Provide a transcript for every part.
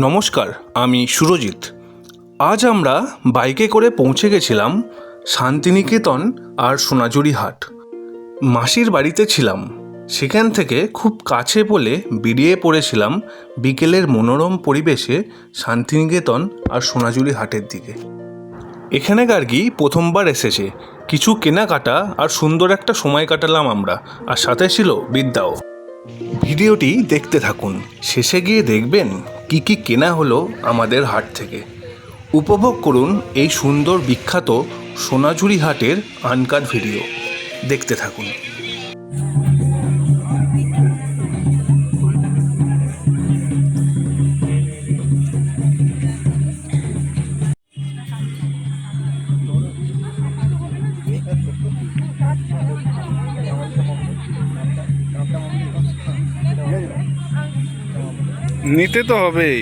নমস্কার, আমি সুরজিৎ। আজ আমরা বাইকে করে পৌঁছে গেছিলাম শান্তিনিকেতন আর সোনাঝুরি হাট। মাসির বাড়িতে ছিলাম, সেখান থেকে খুব কাছে বলে বেরিয়ে পড়েছিলাম বিকেলের মনোরম পরিবেশে শান্তিনিকেতন আর সোনাঝুরি হাটের দিকে। এখানে গার্গী প্রথমবার এসেছে, কিছু কেনাকাটা আর সুন্দর একটা সময় কাটালাম আমরা, আর সাথে ছিল বিদ্যাও। ভিডিওটি দেখতে থাকুন, শেষে গিয়ে দেখবেন কি কি কেনা হলো আমাদের হাট থেকে। উপভোগ করুন এই সুন্দর বিখ্যাত সোনাঝুরি হাটের আনকাট ভিডিও। দেখতে থাকুন। নিতে তো হবেই।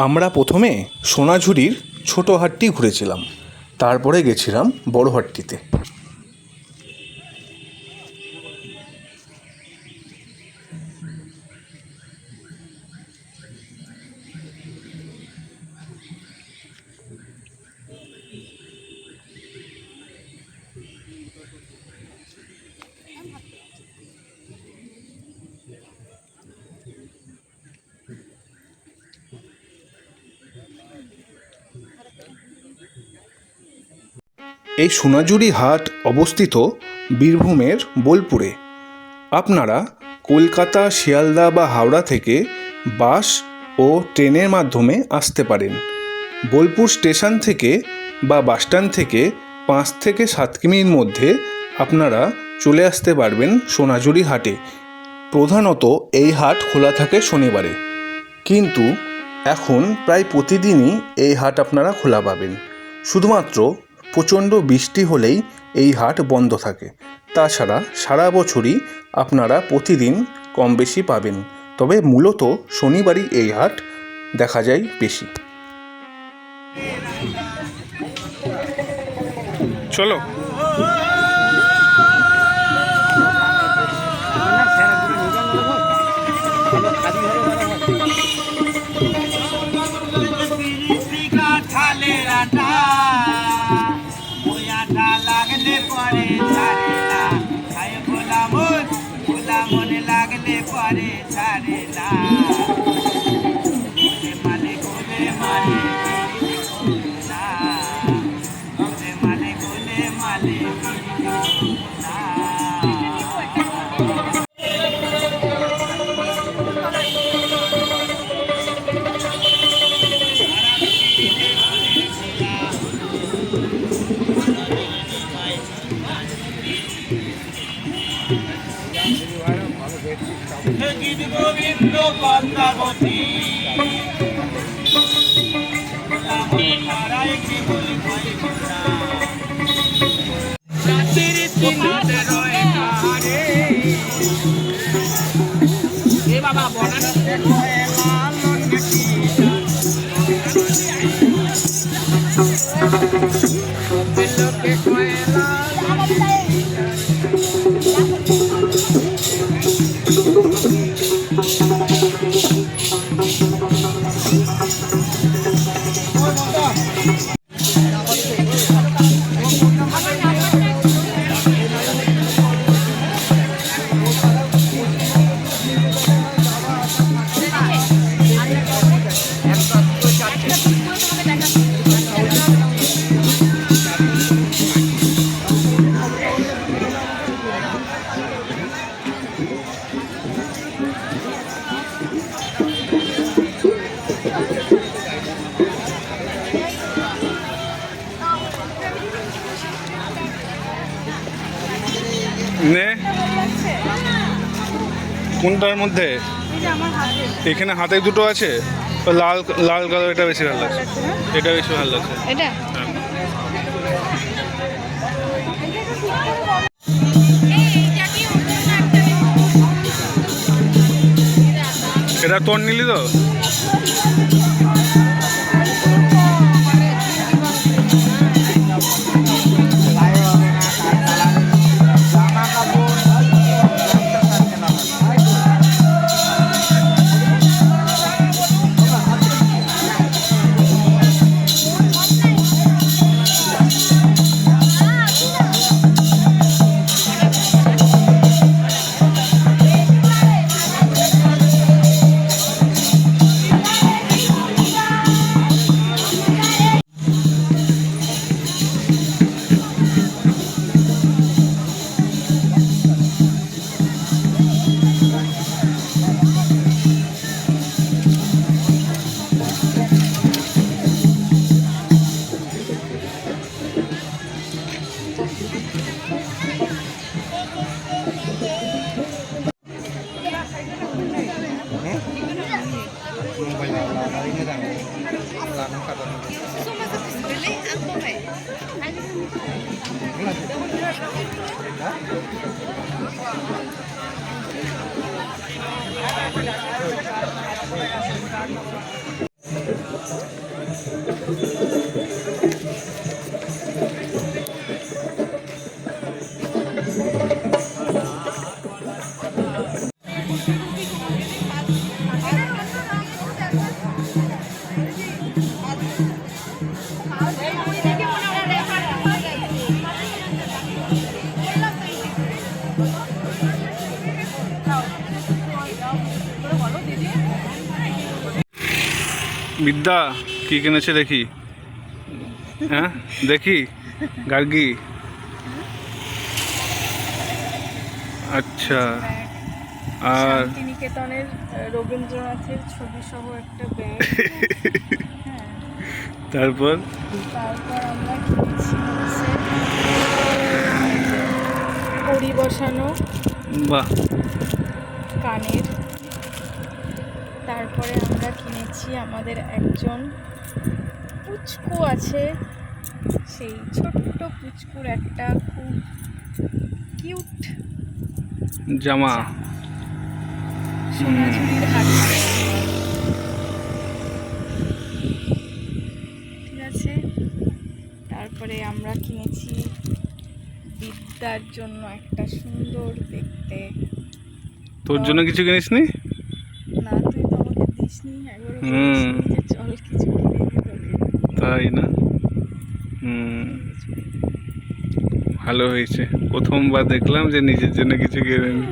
আমরা প্রথমে সোনাঝুরির ছোট হাটটি ঘুরেছিলাম, তারপরে গেছিলাম বড় হাটটিতে। এই সোনাঝুরি হাট অবস্থিত বীরভূমের বোলপুরে। আপনারা কলকাতা, শিয়ালদা বা হাওড়া থেকে বাস ও ট্রেনের মাধ্যমে আসতে পারেন। বোলপুর স্টেশন থেকে বা বাসস্ট্যান্ড থেকে 5 থেকে 7 কিমির মধ্যে আপনারা চলে আসতে পারবেন সোনাঝুরি হাটে। প্রধানত এই হাট খোলা থাকে শনিবারে, কিন্তু এখন প্রায় প্রতিদিনই এই হাট আপনারা খোলা পাবেন। শুধুমাত্র প্রচণ্ড বৃষ্টি হলেই এই হাট বন্ধ থাকে, তাছাড়া সারা বছরই আপনারা প্রতিদিন কম বেশি পাবেন। তবে মূলত শনিবারই এই হাট দেখা যায় বেশি। চলো। গোবিন্দ পদ্মাবতী বাবা নে কোনটার মধ্যে? এখানে হাতে দুটো আছে, লাল লাল কালার, এটা বেশি ভালো লাগছে। এটা বেশি ভালো লাগছে। এটা এটা তোর নিলি তো? বিদ্যা কি কিনেছে দেখি? হ্যাঁ দেখি। গার্গি, আচ্ছা। আর শান্তিনিকেতনের রবীন্দ্রনাথের ছবি সহ একটা ব্যাগ। হ্যাঁ, তারপর তারপর আমরা কিনেছি হচ্ছে পরি বসানো বাহ, কানের। তারপরে আমরা কিনেছি আমাদের একজন পুচকু আছে, সেই ছোট্ট পুচকুর একটা খুব কিউট জামা। সোনাঝুরির হাট। ঠিক আছে, তারপরে আমরা কিনেছি বিদ্যার জন্য একটা সুন্দর দেখতে। তোর জন্য কিছু কিনিস নি? না, তুই তো আমাকে দিসনি, একবার হুম। যে চল কিছু কিনে দিই তোকে। তাই না? ভালো হয়েছে, প্রথমবার দেখলাম যে নিজের জন্য কিছু কিনে নি।